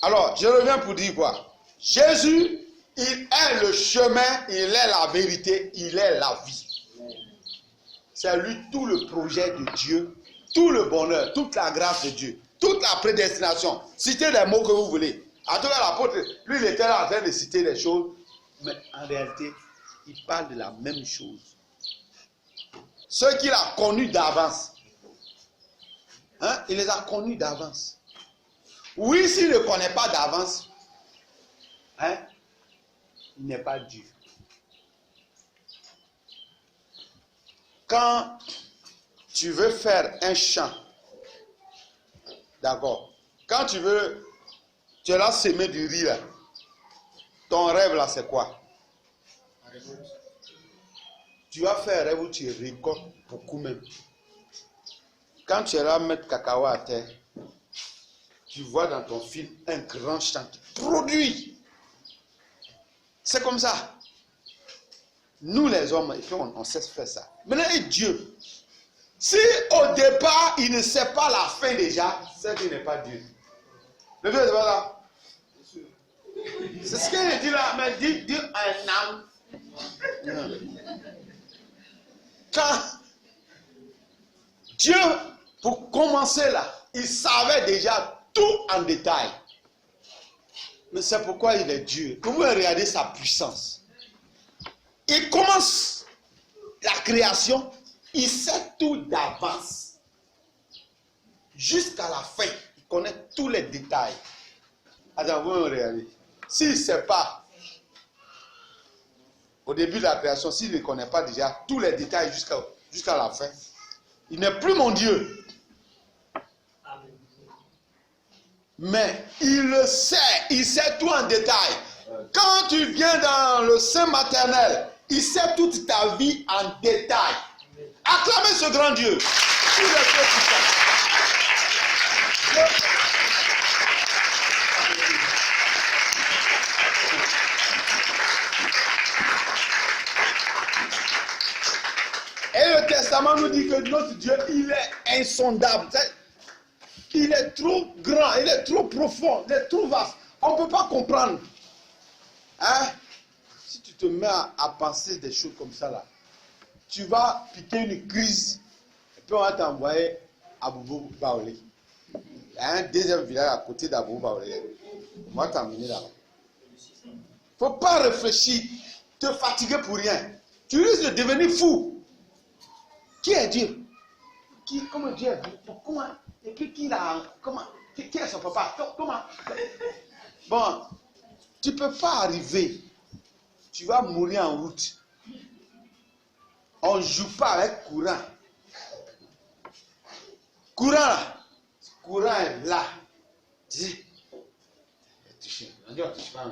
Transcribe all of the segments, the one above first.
Alors, je reviens pour dire quoi? Jésus, il est le chemin, il est la vérité, il est la vie. C'est lui tout le projet de Dieu, tout le bonheur, toute la grâce de Dieu, toute la prédestination. Citez les mots que vous voulez. En tout cas, l'apôtre, lui, il était là en train de citer les choses, mais en réalité, il parle de la même chose. Ceux qu'il a connus d'avance, hein, il les a connus d'avance. Oui, s'il ne connaît pas d'avance, hein, il n'est pas Dieu. Quand tu veux faire un champ, d'accord, quand tu es là semer du riz là, ton rêve là c'est quoi? Tu vas faire un rêve où tu récoltes beaucoup même. Quand tu es là mettre cacao à terre, tu vois dans ton film un grand champ qui produit. C'est comme ça. Nous les hommes, on sait faire ça. Maintenant, et Dieu, si au départ il ne sait pas la fin déjà, c'est qu'il n'est pas Dieu. Le Dieu n'est pas là. C'est ce qu'il dit là, mais dit un âme. Quand Dieu, pour commencer là, il savait déjà tout en détail. Mais c'est pourquoi il est Dieu. Vous pouvez regarder sa puissance. Il commence la création, il sait tout d'avance. Jusqu'à la fin, il connaît tous les détails. Attends, vous regardez. S'il ne sait pas, au début de la création, s'il ne connaît pas déjà tous les détails jusqu'à la fin, il n'est plus mon Dieu. Mais il le sait, il sait tout en détail. Quand tu viens dans le sein maternel, il sait toute ta vie en détail. Acclamez ce grand Dieu. Et le Testament nous dit que notre Dieu, il est insondable. Il est trop grand, il est trop profond, il est trop vaste. On ne peut pas comprendre. Hein? Si tu te mets à penser des choses comme ça, là, tu vas piquer une crise et puis on va t'envoyer à Boubou Baolé. Il y a un deuxième village à côté d'Aboubou Baolé. On va t'emmener là-bas. Il ne faut pas réfléchir, te fatiguer pour rien. Tu risques de devenir fou. Qui est Dieu? Comment Dieu est? Comment? Et puis qui est son papa? Comment? Bon, tu ne peux pas arriver. Tu vas mourir en route. On ne joue pas avec courant. Courant est là. Dis, touché. On dit on ne touche pas.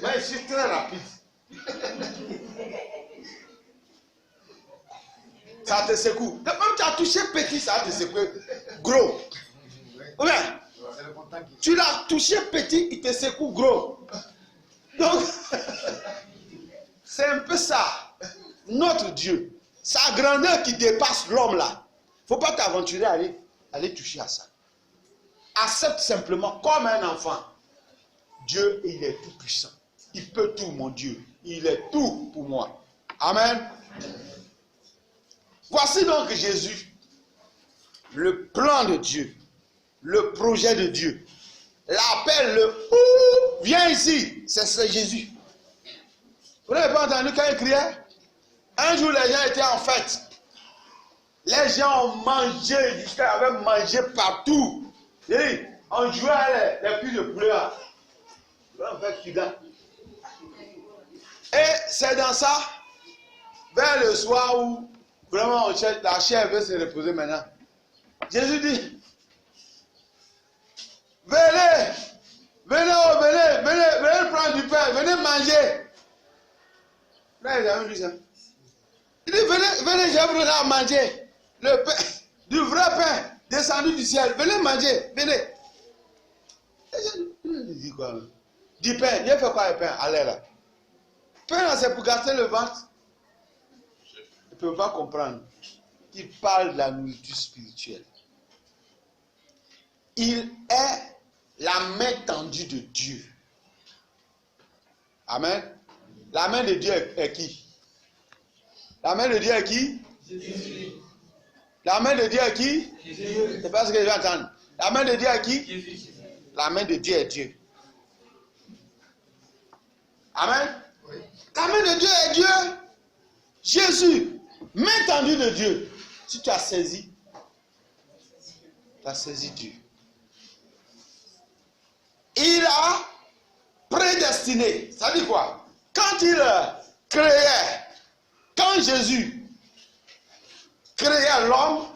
Mais je suis très rapide. Ça te secoue. Même tu as touché petit, ça te secoue gros. Ouais. Tu l'as touché petit, il te secoue gros. Donc, c'est un peu ça. Notre Dieu, sa grandeur qui dépasse l'homme là. Il ne faut pas t'aventurer à aller toucher à ça. Accepte simplement comme un enfant. Dieu, il est tout puissant. Il peut tout, mon Dieu. Il est tout pour moi. Amen. Voici donc Jésus, le plan de Dieu, le projet de Dieu. L'appel, le « viens ici », c'est Jésus. Vous n'avez pas entendu quand il criait? Un jour, les gens étaient en fête. Les gens ont mangé, jusqu'à avaient mangé partout. Et on jouait à les puits de poulet. En fait, et c'est dans ça, vers le soir où vraiment la chair veut se reposer maintenant. Jésus dit, venez prendre du pain, venez manger. Là, il a dit ça. Il dit, venez, je vais vous donner à manger. Le pain, du vrai pain, descendu du ciel. Venez manger, venez. Et je dis quoi? Du pain, il fait quoi le pain? Allez là. Pain, c'est pour gâter le ventre. Il ne peut pas comprendre. Il parle de la nourriture spirituelle. Il est la main tendue tendu de Dieu. Amen. La main de Dieu est qui? La main de Dieu est qui? Jésus. La main de Dieu est qui? Jésus. C'est pas ce que je vais entendre. La main de Dieu est qui? Jésus. La main de Dieu est Dieu. Amen. Oui. La main de Dieu est Dieu. Jésus, main tendue de Dieu. Si tu as saisi Dieu. Il a prédestiné. Ça dit quoi? Quand il créait, quand Jésus créait l'homme,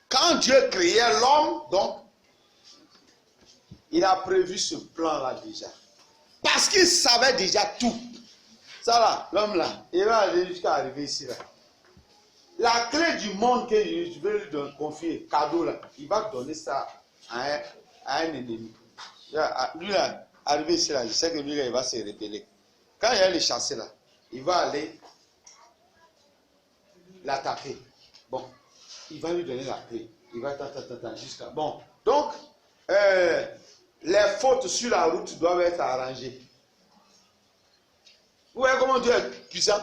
quand Dieu créait l'homme, donc, il a prévu ce plan-là déjà. Parce qu'il savait déjà tout. Ça là, l'homme là, il va aller jusqu'à arriver ici là. La clé du monde que je vais lui confier, cadeau là, il va donner ça à un ennemi. Lui là, arrivé ici là, je sais que lui là, il va se rébeller. Quand il va le chasser là, il va aller l'attaquer. Bon, il va lui donner la clé. Il va jusqu'à... Bon, donc, les fautes sur la route doivent être arrangées. Vous voyez comment Dieu est puissant?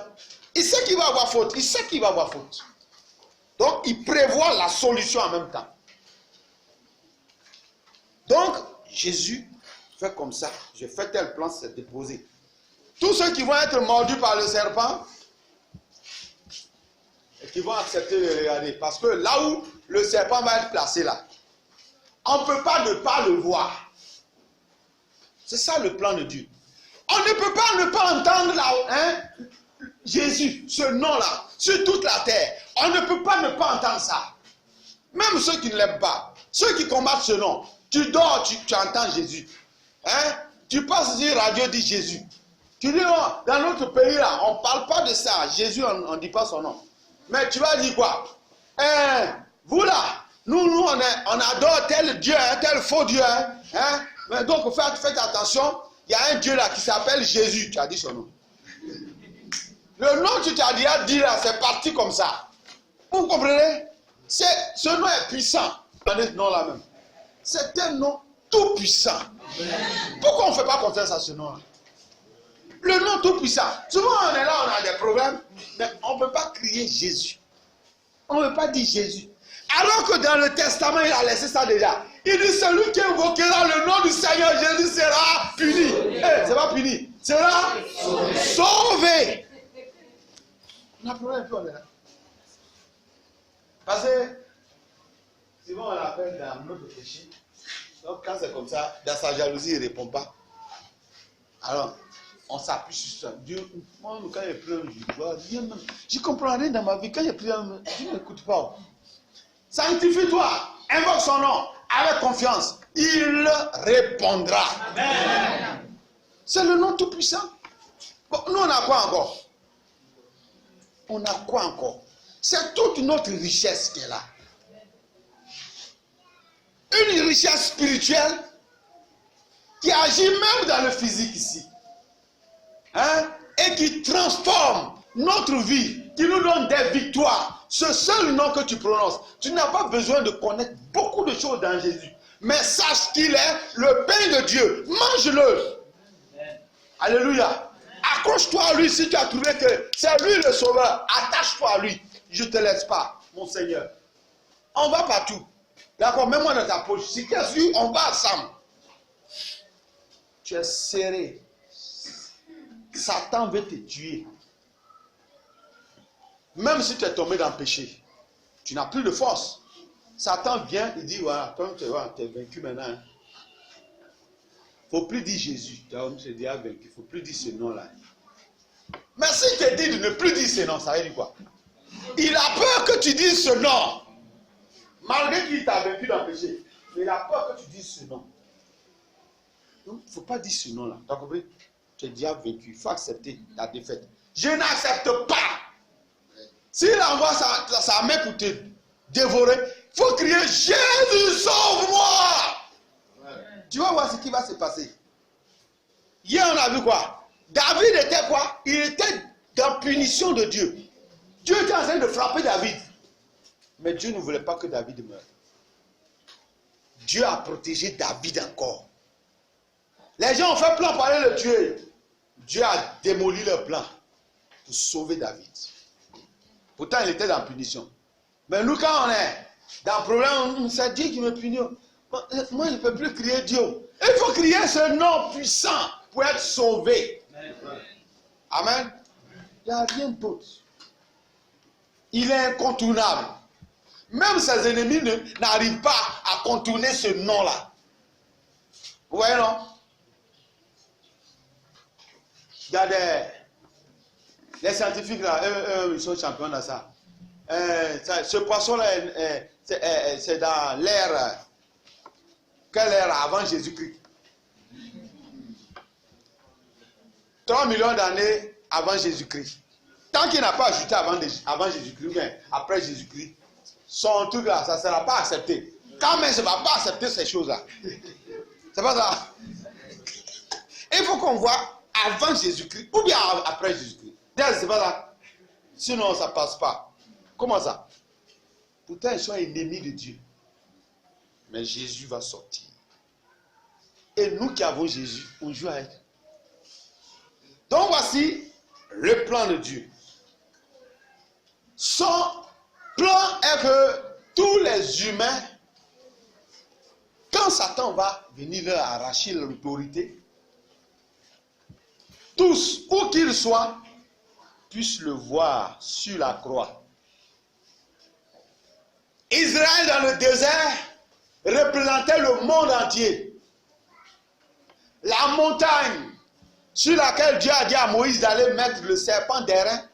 Il sait qu'il va avoir faute. Il sait qu'il va avoir faute. Donc, il prévoit la solution en même temps. Donc, Jésus fait comme ça. Je fais tel plan, c'est déposé. Tous ceux qui vont être mordus par le serpent, et qui vont accepter de regarder. Parce que là où le serpent va être placé là, on ne peut pas ne pas le voir. C'est ça le plan de Dieu. On ne peut pas ne pas entendre là, Jésus, ce nom-là, sur toute la terre. On ne peut pas ne pas entendre ça. Même ceux qui ne l'aiment pas, ceux qui combattent ce nom. Tu dors, tu entends Jésus. Tu passes sur radio, dit Jésus. Tu dis, oh, dans notre pays là, on ne parle pas de ça. Jésus, on ne dit pas son nom. Mais tu vas dire quoi? Vous là, nous on adore tel Dieu, tel faux Dieu. Mais donc faites attention, il y a un Dieu là qui s'appelle Jésus. Tu as dit son nom. Le nom que tu t'as dit là, c'est parti comme ça. Vous comprenez? Ce nom est puissant. Prenez ce nom là même. C'est un nom tout puissant. Pourquoi on ne fait pas confiance à ce nom là? Le nom tout puissant. Souvent on est là, on a des problèmes, mais on ne peut pas crier Jésus. On ne peut pas dire Jésus. Alors que dans le Testament, il a laissé ça déjà. Il dit celui qui invoquera le nom du Seigneur Jésus sera puni. C'est pas puni. Sera sauvé. On a problème, puis on est là. Parce que souvent on l'appelle dans notre péché. Donc quand c'est comme ça, dans sa jalousie, il ne répond pas. Alors, on s'appuie sur ça. Dieu, moi, quand je pleure, je ne comprends rien dans ma vie. Quand je pleure, je ne m'écoute pas. Sanctifie-toi, invoque son nom, avec confiance. Il répondra. Amen. C'est le nom tout-puissant. Bon, nous, on a quoi encore? On a quoi encore? C'est toute notre richesse qui est là. Une richesse spirituelle qui agit même dans le physique ici. Et qui transforme notre vie, qui nous donne des victoires. Ce seul nom que tu prononces, tu n'as pas besoin de connaître beaucoup de choses dans Jésus. Mais sache qu'il est le pain de Dieu. Mange-le. Alléluia. Accroche-toi à lui si tu as trouvé que c'est lui le sauveur. Attache-toi à lui. Je ne te laisse pas, mon Seigneur. On va partout. D'accord, mets-moi dans ta poche. Si tu es sûr, on va ensemble. Tu es serré. Satan veut te tuer. Même si tu es tombé dans le péché, tu n'as plus de force. Satan vient et dit, voilà, toi tu es vaincu maintenant. Il ne faut plus dire Jésus. Tu es déjà vaincu. Il ne faut plus dire ce nom-là. Mais si tu te dis de ne plus dire ce nom, ça veut dire quoi? Il a peur que tu dises ce nom. Malgré qu'il t'a vaincu dans le péché. Mais il a peur que tu dises ce nom. Donc, il ne faut pas dire ce nom-là. Tu as compris? Tu es déjà vaincu. Il faut accepter la défaite. Je n'accepte pas. S'il envoie sa main pour te dévorer, il faut crier Jésus, sauve-moi. Tu vas voir ce qui va se passer. Hier, on a vu quoi? David était quoi? Il était dans punition de Dieu. Dieu était en train de frapper David. Mais Dieu ne voulait pas que David meure. Dieu a protégé David encore. Les gens ont fait plan pour aller le tuer. Dieu a démoli leur plan pour sauver David. Pourtant, il était dans punition. Mais nous, quand on est dans le problème, c'est Dieu qui me punit. Moi, je ne peux plus crier Dieu. Il faut crier ce nom puissant pour être sauvé. Amen. Il n'y a rien d'autre. Il est incontournable. Même ses ennemis n'arrivent pas à contourner ce nom-là. Vous voyez, non? Il y a les scientifiques là, ils sont champions dans ça. Ce poisson-là, c'est dans l'ère. Quelle ère avant Jésus-Christ? 3 millions d'années avant Jésus-Christ. Tant qu'il n'a pas ajouté avant Jésus-Christ, mais après Jésus-Christ, son truc là, ça ne sera pas accepté. Quand même, ça ne va pas accepter ces choses-là. C'est pas ça. Il faut qu'on voit avant Jésus-Christ ou bien après Jésus-Christ. C'est pas ça. Sinon, ça ne passe pas. Comment ça? Pourtant, ils sont ennemis de Dieu. Mais Jésus va sortir. Et nous qui avons Jésus, on joue avec. Donc voici le plan de Dieu. Son plan est que tous les humains, quand Satan va venir leur arracher l'autorité, tous, où qu'ils soient, puissent le voir sur la croix. Israël dans le désert représentait le monde entier. La montagne sur laquelle Dieu a dit à Moïse d'aller mettre le serpent d'airain,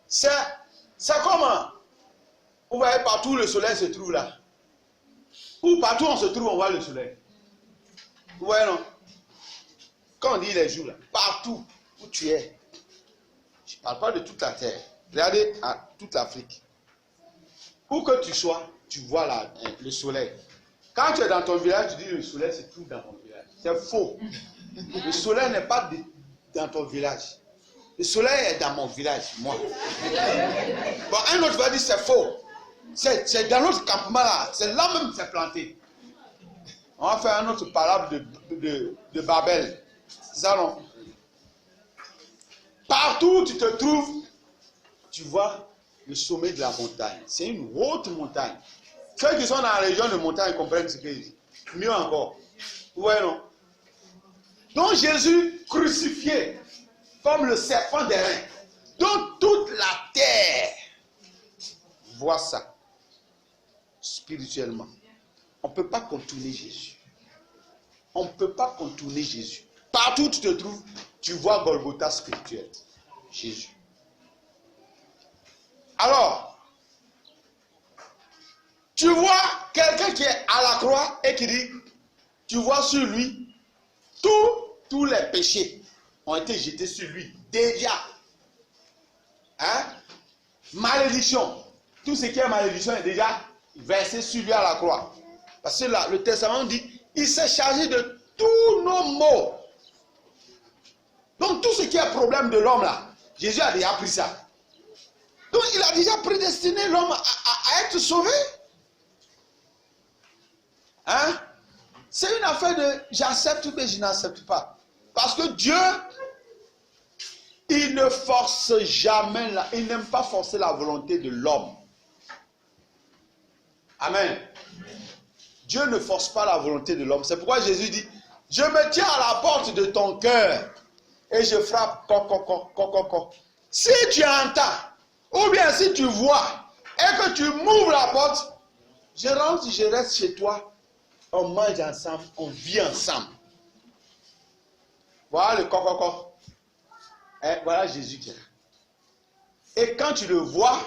c'est comment? Vous voyez partout le soleil se trouve là. Où partout on se trouve, on voit le soleil. Vous voyez non? Quand on dit les jours là, partout où tu es, je ne parle pas de toute la terre. Regardez à toute l'Afrique. Où que tu sois, tu vois le soleil. Quand tu es dans ton village, tu dis le soleil se trouve dans ton village. C'est faux. Le soleil n'est pas dans ton village. Le soleil est dans mon village, moi. Bon, un autre va dire c'est faux. C'est dans notre campement là. C'est là même que c'est planté. On va faire un autre parable de Babel. C'est ça non? Partout où tu te trouves, tu vois le sommet de la montagne. C'est une haute montagne. Ceux qui sont dans la région de montagne comprennent ce que je dis. Mieux encore. Vous voyez non? Donc Jésus crucifié comme le serpent d'airain. Donc toute la terre voit ça spirituellement. On ne peut pas contourner Jésus. On ne peut pas contourner Jésus. Partout où tu te trouves, tu vois Golgotha spirituel. Jésus. Alors, tu vois quelqu'un qui est à la croix et qui dit, tu vois sur lui, tous les péchés ont été jetés sur lui. Déjà. Hein? Malédiction. Tout ce qui est malédiction est déjà versé sur lui à la croix. Parce que là, le Testament dit, il s'est chargé de tous nos maux. Donc tout ce qui est problème de l'homme là, Jésus a déjà pris ça. Donc il a déjà prédestiné l'homme à être sauvé. Hein? C'est une affaire de j'accepte ou que je n'accepte pas. Parce que Dieu, il ne force jamais, il n'aime pas forcer la volonté de l'homme. Amen. Dieu ne force pas la volonté de l'homme. C'est pourquoi Jésus dit, je me tiens à la porte de ton cœur et je frappe. Si tu entends, ou bien si tu vois, et que tu m'ouvres la porte, je rentre, je reste chez toi, on mange ensemble, on vit ensemble. Voilà le coq. Et voilà Jésus qui est là. Et quand tu le vois,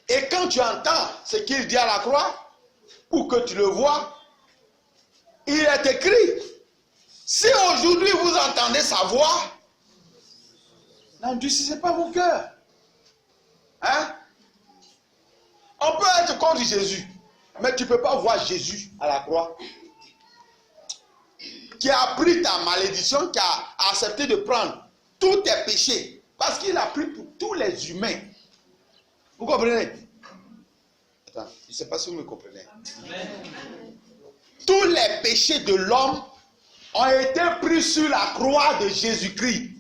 et quand tu entends ce qu'il dit à la croix, ou que tu le vois, il est écrit, si aujourd'hui vous entendez sa voix, n'endurcissez pas vos cœurs. Hein? On peut être contre Jésus, mais tu ne peux pas voir Jésus à la croix, qui a pris ta malédiction, qui a accepté de prendre tous tes péchés, parce qu'il a pris pour tous les humains. Vous comprenez? Attends, je ne sais pas si vous me comprenez. Tous les péchés de l'homme ont été pris sur la croix de Jésus-Christ.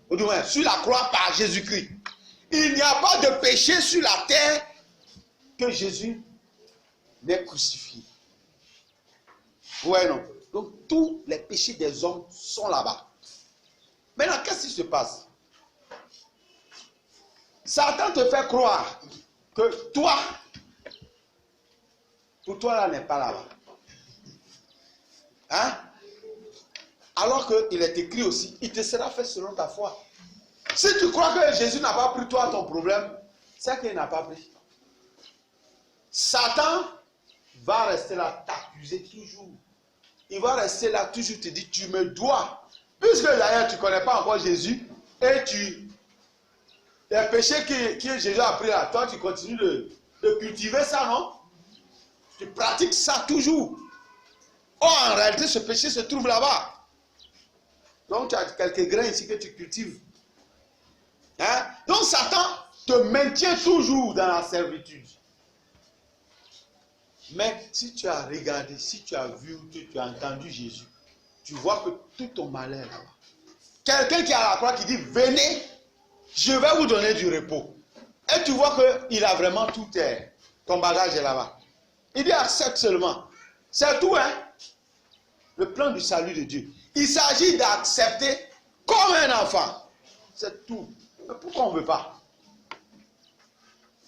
Ou du moins, sur la croix par Jésus-Christ. Il n'y a pas de péché sur la terre que Jésus n'ait crucifié. Ouais, non. Donc, tous les péchés des hommes sont là-bas. Maintenant, qu'est-ce qui se passe? Satan te fait croire que toi, pour toi, là, n'est pas là-bas. Hein? Alors qu'il est écrit aussi, il te sera fait selon ta foi. Si tu crois que Jésus n'a pas pris toi ton problème, c'est qu'il n'a pas pris. Satan va rester là, t'accuser toujours. Il va rester là, toujours te dire, tu me dois. Puisque d'ailleurs, tu ne connais pas encore Jésus, et les péchés que Jésus a pris là, toi, tu continues de cultiver ça, non? Tu pratiques ça toujours. Or, en réalité, ce péché se trouve là-bas. Donc, tu as quelques grains ici que tu cultives. Hein? Donc, Satan te maintient toujours dans la servitude. Mais si tu as regardé, si tu as vu, que tu as entendu Jésus, tu vois que tout ton malheur là-bas. Quelqu'un qui est à la croix qui dit, venez, je vais vous donner du repos. Et tu vois qu'il a vraiment tout, ton bagage est là-bas. Il dit, accepte seulement. C'est tout, hein? Le plan du salut de Dieu. Il s'agit d'accepter comme un enfant. C'est tout. Mais pourquoi on ne veut pas?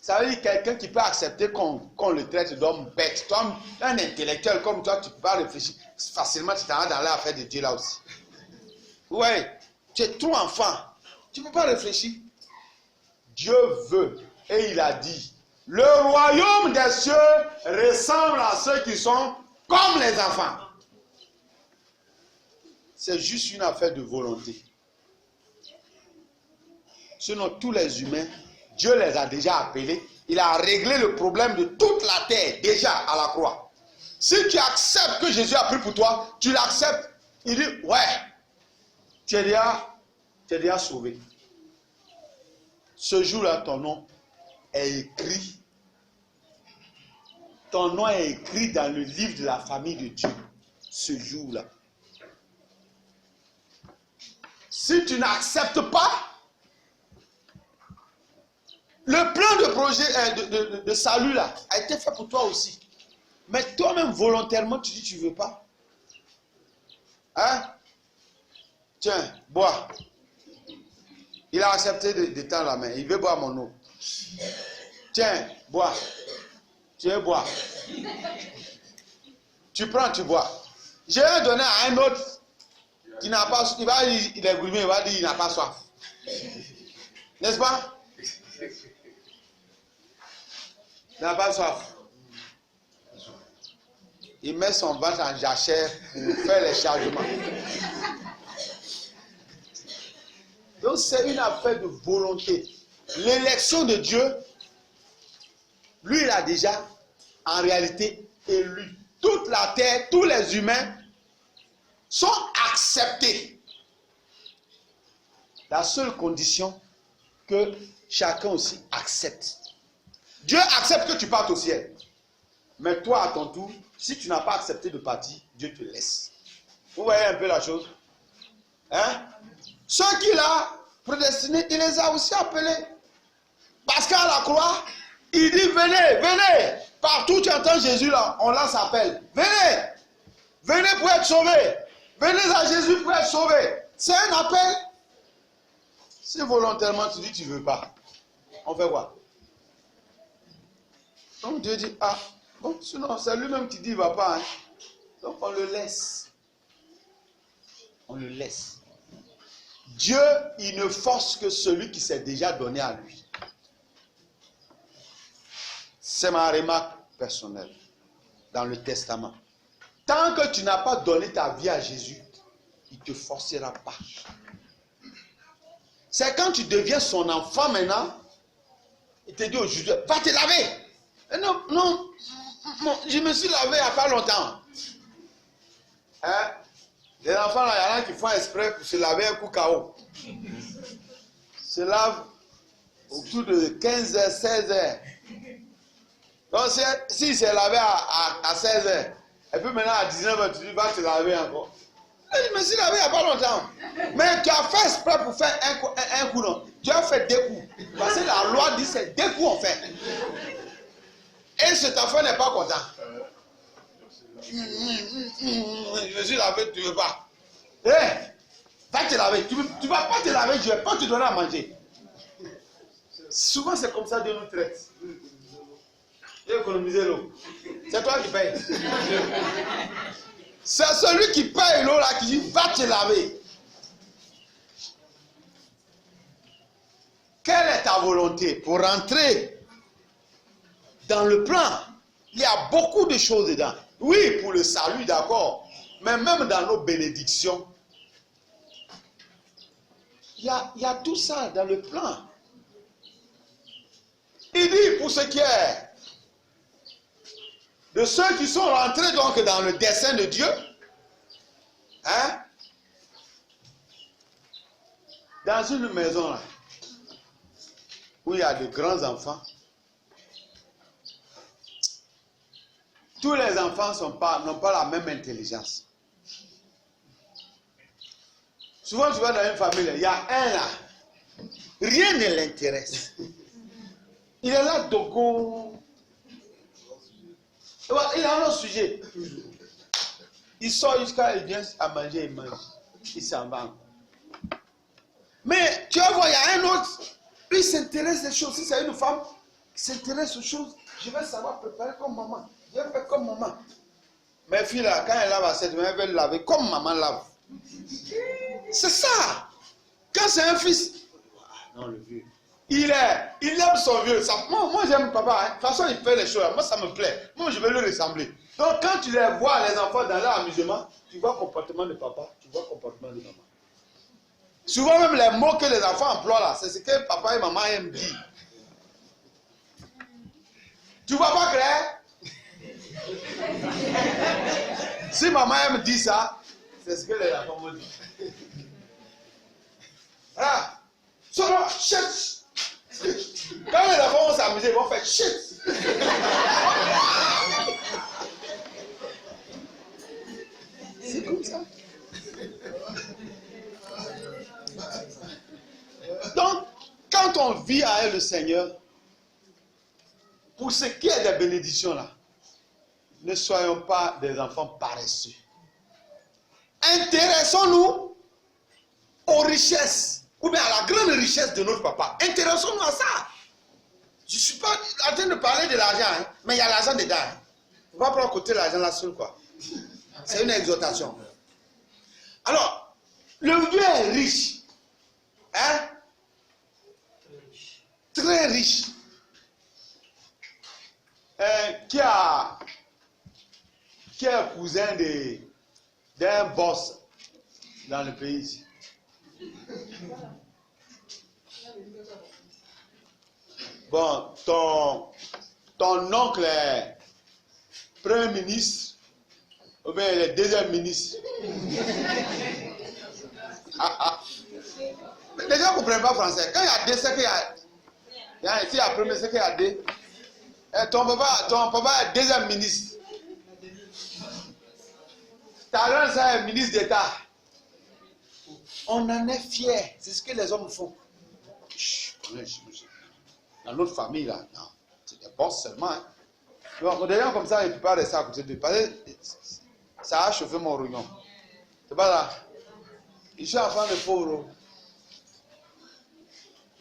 Ça veut dire quelqu'un qui peut accepter qu'on le traite d'homme bête. Toi, un intellectuel comme toi, tu ne peux pas réfléchir. Facilement, tu t'en vas dans l'affaire de Dieu là aussi. Ouais, tu es trop enfant. Tu ne peux pas réfléchir. Dieu veut. Et il a dit, le royaume des cieux ressemble à ceux qui sont comme les enfants. C'est juste une affaire de volonté. Sinon, tous les humains, Dieu les a déjà appelés. Il a réglé le problème de toute la terre déjà à la croix. Si tu acceptes que Jésus a pris pour toi, tu l'acceptes. Il dit, ouais, tu es déjà sauvé. Ce jour-là, ton nom est écrit. Ton nom est écrit dans le livre de la famille de Dieu. Ce jour-là. Si tu n'acceptes pas, le plan de projet de salut là a été fait pour toi aussi. Mais toi-même volontairement tu dis tu ne veux pas. Hein? Tiens, bois. Il a accepté de tendre la main. Il veut boire mon eau. Tiens, bois. Tu veux boire. Tu prends, tu bois. Je vais donner à un autre qui n'a pas soif. Il va dire, il est gourmand, il va dire il n'a pas soif. N'est-ce pas? Il n'a pas soif. Il met son ventre en jachère pour faire les chargements. Donc c'est une affaire de volonté. L'élection de Dieu, lui il a déjà en réalité élu. Toute la terre, tous les humains sont acceptés. La seule condition que chacun aussi accepte. Dieu accepte que tu partes au ciel. Mais toi, à ton tour, si tu n'as pas accepté de partir, Dieu te laisse. Vous voyez un peu la chose? Hein? Ceux qu'il a prédestinés, il les a aussi appelés. Parce qu'à la croix, il dit, venez, venez. Partout tu entends Jésus là, on lance appel. Venez. Venez pour être sauvés. Venez à Jésus pour être sauvés. C'est un appel. Si volontairement tu dis tu ne veux pas, on fait quoi? Donc Dieu dit, ah, bon, sinon c'est lui-même qui dit il ne va pas. Hein. Donc on le laisse. On le laisse. Dieu, il ne force que celui qui s'est déjà donné à lui. C'est ma remarque personnelle dans le testament. Tant que tu n'as pas donné ta vie à Jésus, il ne te forcera pas. C'est quand tu deviens son enfant maintenant, il te dit aujourd'hui, va te laver. Et non, non, je me suis lavé il n'y a pas longtemps. Hein? Les enfants, là, il y en a qui font exprès pour se laver un coup KO. Se lavent autour de 15h, 16h. Donc, s'il s'est lavé à 16h, et puis maintenant à 19h, tu dis, va te laver encore. Je me suis lavé il n'y a pas longtemps. Mais tu as fait exprès pour faire un coup, non? Tu as fait 2 coups. Parce que la loi dit c'est 2 coups on fait. Et cet enfant n'est pas content. Je me suis lavé, tu ne veux pas. Hé, va te laver. Tu ne vas pas te laver, je ne vais pas te donner à manger. Souvent c'est comme ça Dieu nous traite. J'ai économisé l'eau. C'est toi qui payes. C'est celui qui paye l'eau là qui dit va te laver. Quelle est ta volonté pour rentrer dans le plan? Il y a beaucoup de choses dedans. Oui, pour le salut, d'accord. Mais même dans nos bénédictions, il y a tout ça dans le plan. Il dit pour ce qui est de ceux qui sont rentrés donc dans le dessein de Dieu, hein, dans une maison là, où il y a de grands enfants, tous les enfants n'ont pas la même intelligence. Souvent tu vas dans une famille, il y a un là, rien ne l'intéresse. Il est là, dogo. Il a un autre sujet. Il sort jusqu'à il vient à manger, il mange. Il s'en va. Mais tu vas voir, il y a un autre. Lui, il s'intéresse des choses. Si c'est une femme qui s'intéresse aux choses, je vais savoir préparer comme maman. Je vais faire comme maman. Mes filles là, quand elles lavent à cette main, elles veulent laver comme maman lave. C'est ça. Quand c'est un fils, non, le vieux. Il aime son vieux. Ça, moi j'aime papa. Hein. De toute façon, il fait les choses. Moi, ça me plaît. Moi, je vais lui ressembler. Donc, quand tu les vois, les enfants, dans leur amusement, tu vois le comportement de papa, tu vois le comportement de maman. Souvent, même les mots que les enfants emploient là, c'est ce que papa et maman aiment dire. Tu vois pas clair? Si maman aime dire ça, c'est ce que les enfants me disent. Voilà. Seulement, shit. Quand les enfants vont s'amuser, ils vont faire shit. C'est comme ça. Donc, quand on vit avec le Seigneur, pour ce qui est des bénédictions là, ne soyons pas des enfants paresseux. Intéressons-nous aux richesses, ou bien à la grande richesse de notre papa. Intéressons-nous à ça. Je ne suis pas en train de parler de l'argent, hein, mais il y a l'argent dedans. Il ne faut pas prendre à côté l'argent là seul, quoi. C'est une exhortation. Alors, le vieux est riche. Hein? Très riche. Qui est cousin d'un boss dans le pays ici. Bon, ton oncle est premier ministre ou bien il est deuxième ministre. Les gens ne comprennent pas français. Quand il y a deux, c'est qu'il y a. S'il y a premier, c'est qu'il y a deux. Ton papa est deuxième ministre. Ta grande sœur est ministre d'État. On en est fiers. C'est ce que les hommes font. Dans notre famille, là, non. C'est des boss seulement. Hein. Donc, des gens comme ça, ils ne peuvent pas rester à côté de lui. Parce que ça a chauffé mon rognon. C'est pas là. Ils sont enfants de pauvres.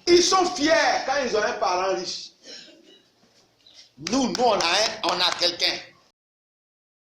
Ils sont fiers quand ils ont un parent riche. Nous, on a quelqu'un.